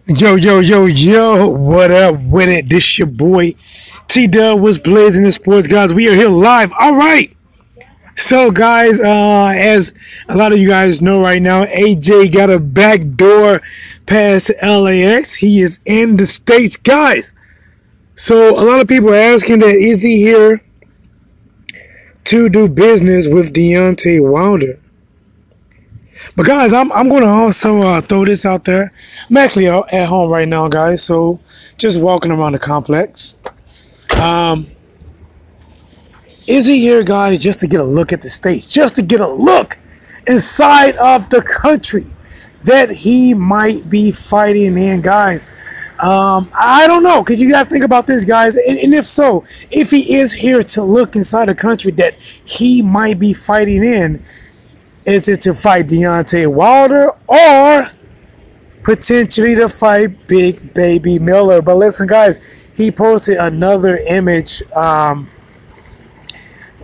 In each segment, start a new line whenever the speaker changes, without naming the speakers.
Yo, yo, yo, yo, what up with it? This your boy T-Dub was blazing the sports guys. We are here live. All right. So guys, as a lot of you guys know right now, AJ got a backdoor pass to LAX. He is in the States, guys. So a lot of people are asking that is he here to do business with Deontay Wilder? But guys, I'm going to also throw this out there. I'm actually at home right now, guys. So just walking around the complex. Is he here, guys, just to get a look at the States? Just to get a look inside of the country that he might be fighting in, guys? I don't know. Because you got to think about this, guys. And if so, if he is here to look inside the country that he might be fighting in, is it to fight Deontay Wilder or potentially to fight Big Baby Miller? But listen, guys, he posted another image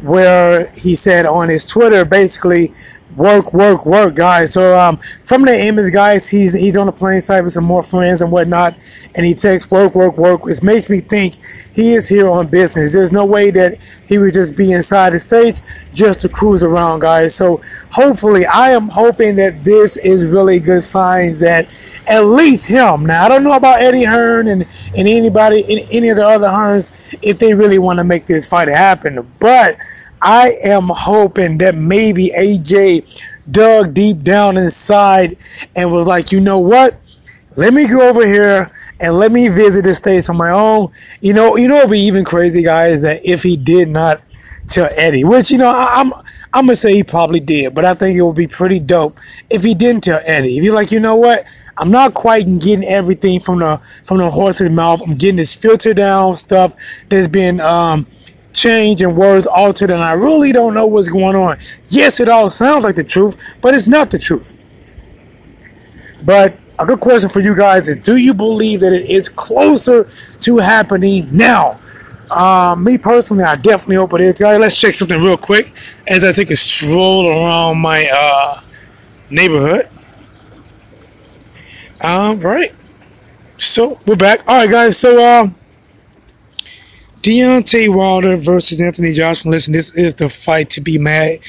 where he said on his Twitter, basically, work, work, work, guys. So from the image, guys, he's on the plane side with some more friends and whatnot, and he texts work, work, work, which makes me think he is here on business. There's no way that he would just be inside the States just to cruise around, guys. So hopefully, I am hoping that this is really good signs that at least him. Now I don't know about Eddie Hearn and anybody, any of the other Hearns, if they really want to make this fight happen, but I am hoping that maybe AJ dug deep down inside and was like, you know what? Let me go over here and let me visit the States on my own. You know, it would be even crazy, guys, that if he did not tell Eddie, which, I'm going to say he probably did, but I think it would be pretty dope if he didn't tell Eddie. If you're like, you know what? I'm not quite getting everything from the horse's mouth. I'm getting this filtered down stuff that's been, change and words altered, and I really don't know what's going on. Yes, it all sounds like the truth, but it's not the truth. But a good question for you guys is, do you believe that it is closer to happening now? Me personally, I definitely hope it is. Guys, let's check something real quick as I take a stroll around my neighborhood. Right. So we're back. All right, guys. So Deontay Wilder versus Anthony Joshua. Listen, this is the fight to be made.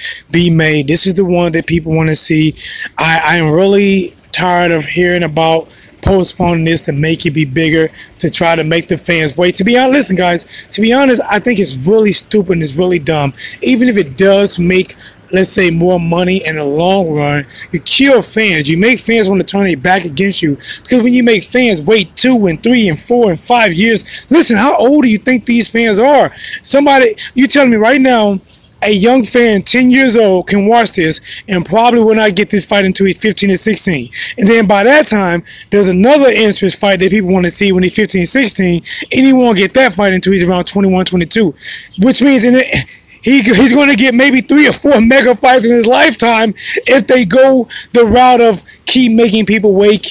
This is the one that people want to see. I am really tired of hearing about postponing this to make it be bigger, to try to make the fans wait. To be honest, listen, guys, to be honest, I think it's really stupid and it's really dumb. Even if it does make, let's say, more money in the long run, you kill fans. You make fans want to turn their back against you. Because when you make fans wait 2 and 3 and 4 and 5 years, listen, how old do you think these fans are? Somebody, you telling me right now, a young fan, 10 years old, can watch this and probably will not get this fight until he's 15 or 16. And then by that time, there's another interest fight that people want to see when he's 15, 16, and he won't get that fight until he's around 21, 22. Which means he's going to get maybe 3 or 4 mega fights in his lifetime if they go the route of keep making people wait.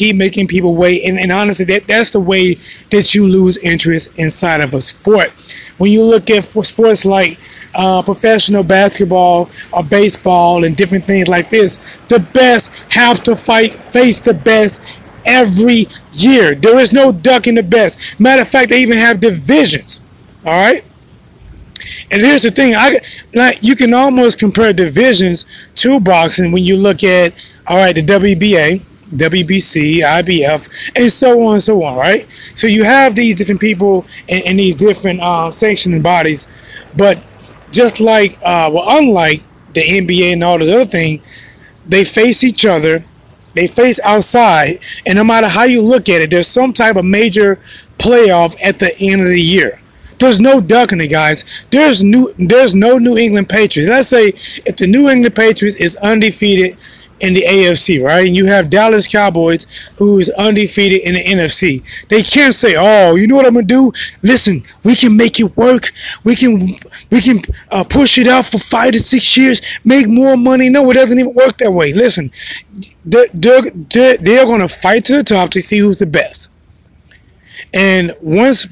And honestly, that's the way that you lose interest inside of a sport. When you look at sports like professional basketball or baseball and different things like this, the best have to face the best every year. There is no ducking the best. Matter of fact, they even have divisions. All right. And here's the thing, you can almost compare divisions to boxing when you look at, all right, the WBA, WBC, IBF, and so on and so on, right? So you have these different people and these different sanctioning bodies, but just like, unlike the NBA and all those other things, they face each other, they face outside, and no matter how you look at it, there's some type of major playoff at the end of the year. There's no ducking it, guys. There's no New England Patriots. Let's say if the New England Patriots is undefeated in the AFC, right? And you have Dallas Cowboys who is undefeated in the NFC. They can't say, "Oh, you know what I'm gonna do? Listen, we can make it work. We can push it out for 5 to 6 years, make more money." No, it doesn't even work that way. Listen, they're gonna fight to the top to see who's the best. And once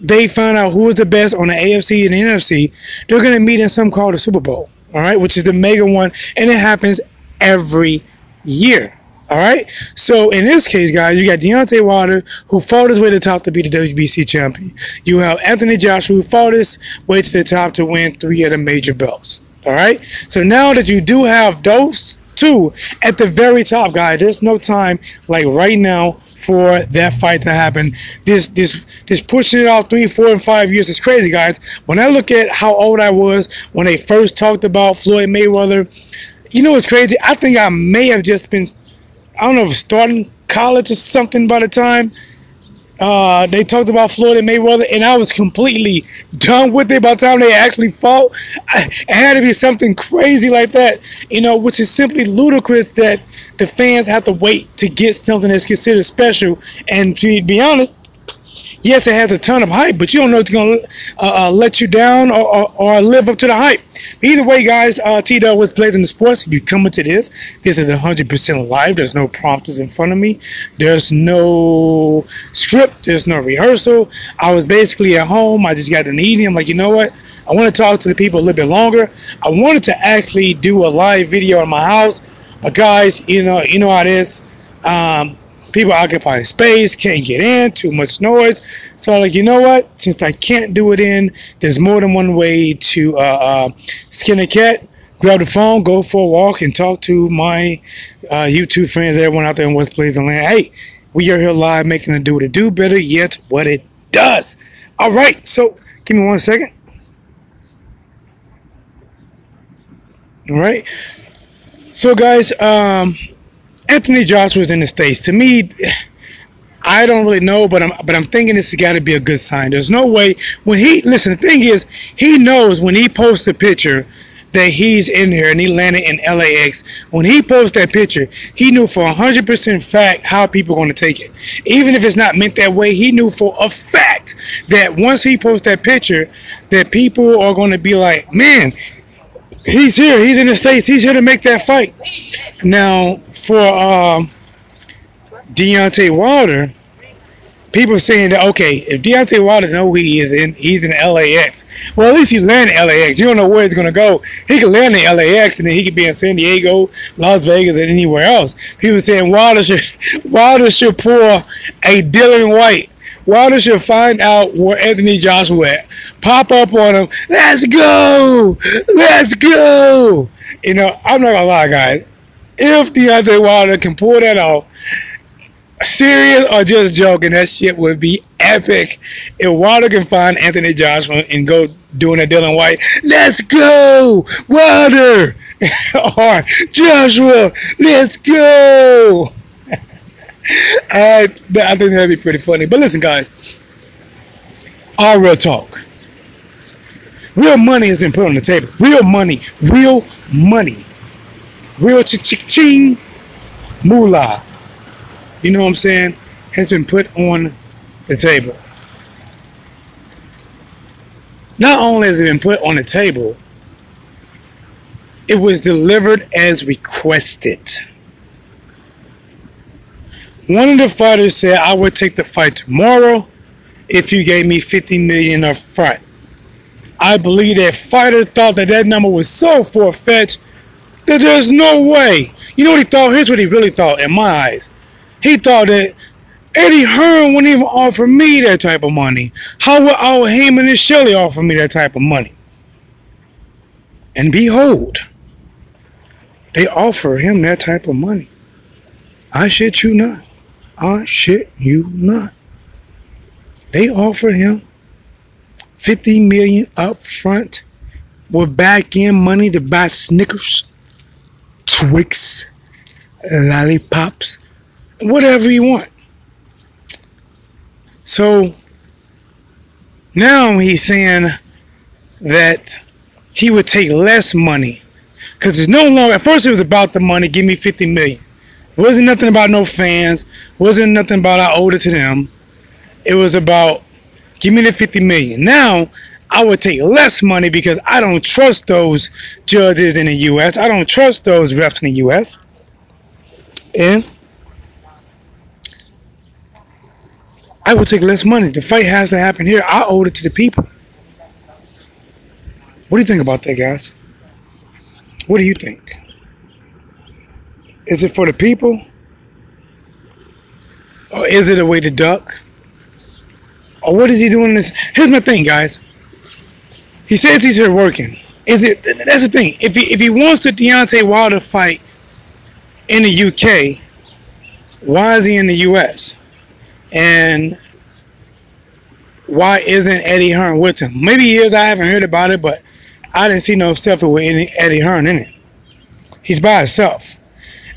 they find out who is the best on the AFC and the NFC, they're going to meet in something called the Super Bowl, all right, which is the mega one, and it happens every year, All right. So in this case, guys, you got Deontay Wilder, who fought his way to the top to be the WBC champion. You have Anthony Joshua, who fought his way to the top to win 3 of the major belts. All right. So now that you do have those two at the very top, guys, there's no time like right now for that fight to happen. This pushing it out 3, 4, and 5 years is crazy, guys. When I look at how old I was when they first talked about Floyd Mayweather, you know what's crazy? I think I may have just been, I don't know, if starting college or something by the time they talked about Floyd and Mayweather, and I was completely done with it by the time they actually fought. It had to be something crazy like that, you know, which is simply ludicrous that the fans have to wait to get something that's considered special. And to be honest, yes, it has a ton of hype, but you don't know if it's going to let you down or live up to the hype. Either way, guys, T-Dog with Blazing the Sports. If you come into this is 100% live. There's no prompters in front of me. There's no script. There's no rehearsal. I was basically at home. I just got an evening. I'm like, you know what? I want to talk to the people a little bit longer. I wanted to actually do a live video in my house. But guys, you know how it is. People occupying space, can't get in, too much noise. So like, you know what? Since I can't do it in, there's more than one way to skin a cat. Grab the phone, go for a walk, and talk to my YouTube friends, everyone out there in West Blazing Land. Hey, we are here live making it do what it do better, yet what it does. All right, so give me 1 second. All right. So guys, Anthony Joshua's in the States. To me, I don't really know, but I'm thinking this has got to be a good sign. There's no way when the thing is, he knows when he posts a picture that he's in here and he landed in LAX. When he posts that picture, he knew for 100% fact how people are going to take it. Even if it's not meant that way, he knew for a fact that once he posts that picture, that people are going to be like, man, he's here. He's in the States. He's here to make that fight. Now, for Deontay Wilder, people saying that, okay, if Deontay Wilder know who he is in, he's in LAX. Well, at least he landed in LAX. You don't know where he's going to go. He could land in LAX, and then he could be in San Diego, Las Vegas, and anywhere else. People saying Wilder should pull a Dylan White. Wilder should find out where Anthony Joshua at. Pop up on him. Let's go! Let's go! You know, I'm not going to lie, guys. If Deontay Wilder can pull that off, serious or just joking, that shit would be epic. If Wilder can find Anthony Joshua and go doing a Dylan White, let's go, Wilder! Or Joshua, let's go! I think that'd be pretty funny. But listen, guys, all real talk. Real money has been put on the table. Real money. Real money. Real ching moolah. You know what I'm saying? Has been put on the table. Not only has it been put on the table, it was delivered as requested. One of the fighters said, I would take the fight tomorrow if you gave me $50 million up front. I believe that fighter thought that number was so far-fetched that there's no way. You know what he thought? Here's what he really thought in my eyes. He thought that Eddie Hearn wouldn't even offer me that type of money. How would Al Heyman and Shelley offer me that type of money? And behold, they offer him that type of money. I shit you not. I shit you not. They offer him $50 million up front with back-end money to buy Snickers, Twix, lollipops, whatever you want. So now he's saying that he would take less money because it's no longer. At first, it was about the money. Give me $50 million. It wasn't nothing about no fans. Wasn't nothing about I owed it to them. It was about give me the $50 million. Now I would take less money because I don't trust those judges in the U.S. I don't trust those refs in the U.S. And I would take less money. The fight has to happen here. I owed it to the people. What do you think about that, guys? What do you think? Is it for the people Or is it a way to duck? Or what is he doing this? Here's my thing, guys. He says he's here working. That's the thing. If he wants the Deontay Wilder fight in the UK, why is he in the US? And why isn't Eddie Hearn with him? Maybe he is. I haven't heard about it, but I didn't see no selfie with Eddie Hearn in it. He's by himself.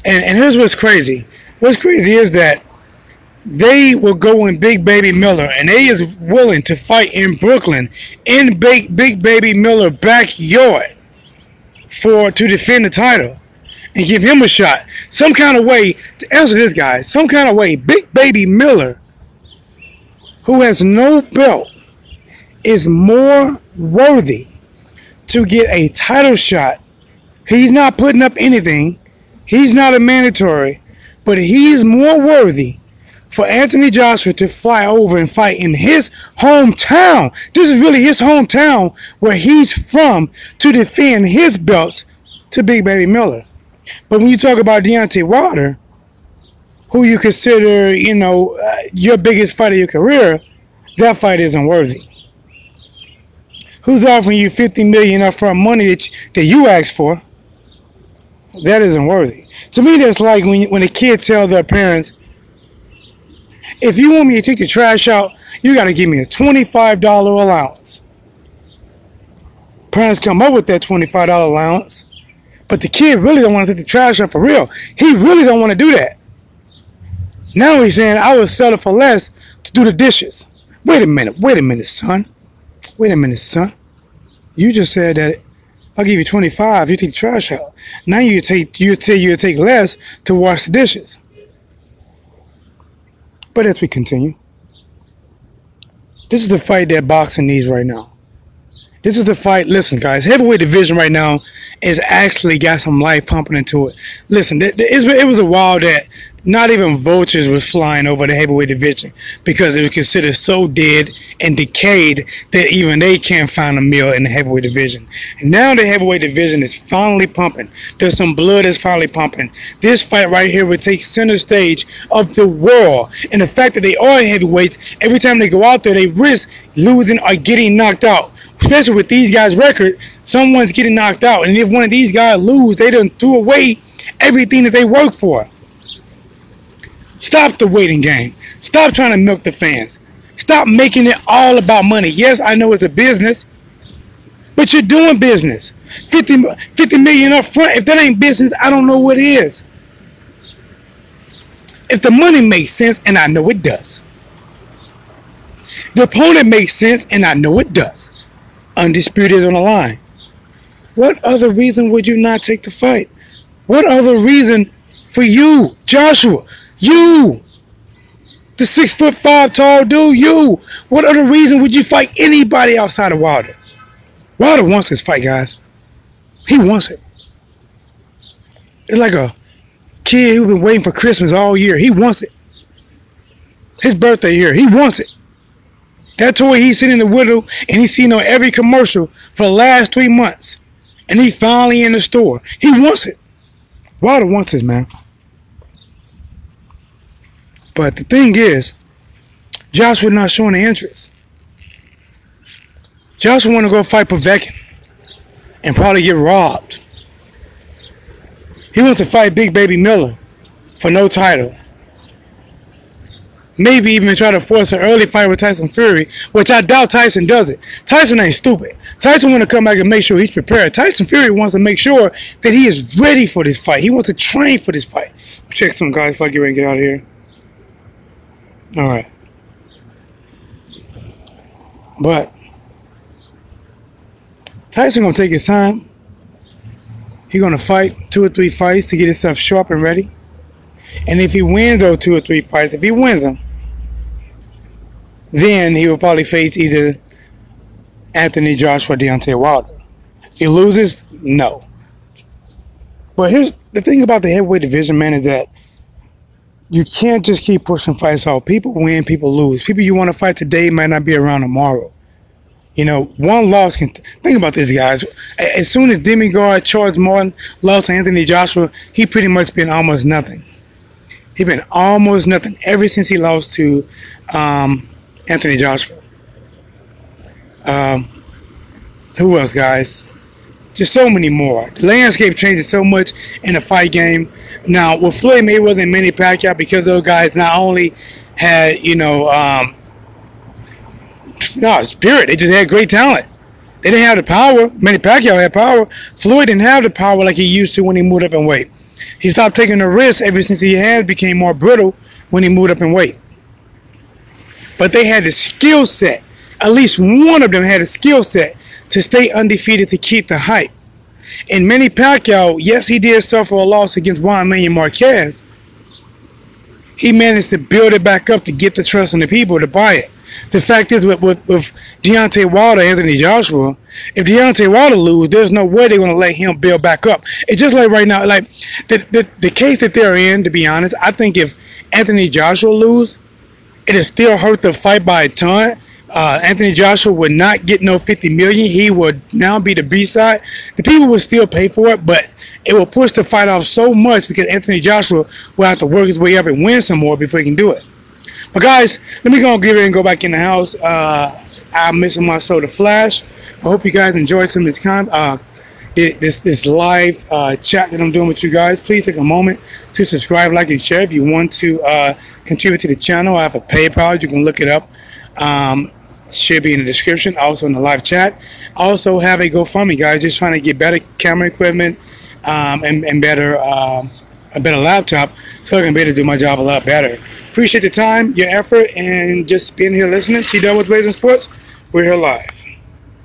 And here's what's crazy. What's crazy is that they will go in Big Baby Miller, and they is willing to fight in Brooklyn in Big Baby Miller backyard to defend the title and give him a shot. Some kind of way, to answer this guy, some kind of way, Big Baby Miller, who has no belt, is more worthy to get a title shot. He's not putting up anything. He's not a mandatory, but he's more worthy for Anthony Joshua to fly over and fight in his hometown. This is really his hometown where he's from, to defend his belts to Big Baby Miller. But when you talk about Deontay Wilder, who you consider, your biggest fight of your career, that fight isn't worthy. Who's offering you $50 million upfront money that you asked for? That isn't worthy. To me, that's like when a kid tells their parents, if you want me to take the trash out, you got to give me a $25 allowance. Parents come up with that $25 allowance, but the kid really don't want to take the trash out for real. He really don't want to do that. Now he's saying, I would sell it for less to do the dishes. Wait a minute, son. You just said that I'll give you 25, you take the trash out. Now you take less to wash the dishes. But as we continue, this is the fight that boxing needs right now. This is the fight. Listen, guys, heavyweight division right now is actually got some life pumping into it. Listen, it was a while that not even vultures was flying over the heavyweight division because it was considered so dead and decayed that even they can't find a meal in the heavyweight division. And now the heavyweight division is finally pumping. There's some blood that's finally pumping. This fight right here would take center stage of the world. And the fact that they are heavyweights, every time they go out there, they risk losing or getting knocked out. Especially with these guys' record, someone's getting knocked out. And if one of these guys lose, they done threw away everything that they work for. Stop the waiting game. Stop trying to milk the fans. Stop making it all about money. Yes, I know it's a business, but you're doing business. 50 million up front. If that ain't business, I don't know what is. If the money makes sense, and I know it does. The opponent makes sense, and I know it does. Undisputed is on the line. What other reason would you not take the fight? What other reason for you, Joshua? You, the 6'5" tall dude, you. What other reason would you fight anybody outside of Wilder? Wilder wants this fight, guys. He wants it. It's like a kid who's been waiting for Christmas all year. He wants it. His birthday here, he wants it. That toy he's sitting in the window and he's seen on every commercial for the last 3 months. And he finally in the store. He wants it. Wilder wants this, man. But the thing is, Joshua not showing the interest. Joshua want to go fight Povetkin and probably get robbed. He wants to fight Big Baby Miller for no title. Maybe even try to force an early fight with Tyson Fury, which I doubt Tyson does it. Tyson ain't stupid. Tyson want to come back and make sure he's prepared. Tyson Fury wants to make sure that he is ready for this fight. He wants to train for this fight. Check some guys before I get ready to get out of here. All right. But Tyson going to take his time. He's going to fight 2 or 3 fights to get himself sharp and ready. And if he wins those 2 or 3 fights, if he wins them, then he will probably face either Anthony Joshua or Deontay Wilder. If he loses, no. But here's the thing about the heavyweight division, man, is that you can't just keep pushing fights out. People win, people lose. People you want to fight today might not be around tomorrow. One loss can... Think about this, guys. As soon as Demigod Charles Martin lost to Anthony Joshua, he pretty much been almost nothing. He's been almost nothing ever since he lost to Anthony Joshua. Who else, guys? Just so many more. The landscape changes so much in the fight game. Now, with Floyd Mayweather and Manny Pacquiao, because those guys not only had, spirit, they just had great talent. They didn't have the power. Manny Pacquiao had power. Floyd didn't have the power like he used to when he moved up in weight. He stopped taking the risks ever since he became more brittle when he moved up in weight. But they had the skill set. At least one of them had a skill set to stay undefeated, to keep the hype. And Manny Pacquiao, yes, he did suffer a loss against Juan Manuel Marquez. He managed to build it back up to get the trust of the people to buy it. The fact is, with Deontay Wilder, Anthony Joshua, if Deontay Wilder loses, there's no way they're going to let him build back up. It's just like right now, like the case that they're in, to be honest, I think if Anthony Joshua loses, it'll still hurt the fight by a ton. Anthony Joshua would not get no $50 million. He would now be the B-side. The people would still pay for it, but it will push the fight off so much because Anthony Joshua will have to work his way up and win some more before he can do it. But guys, let me go and get ready and go back in the house. I'm missing my soul to Flash. I hope you guys enjoyed some of this live chat that I'm doing with you guys. Please take a moment to subscribe, like, and share. If you want to contribute to the channel, I have a PayPal. You can look it up. Should be in the description, also in the live chat. I also have a GoFundMe, guys, just trying to get better camera equipment and better a better laptop so I can be able to do my job a lot better. Appreciate your time, your effort, and just being here listening. T-Dub with Blazing Sports. We're here live.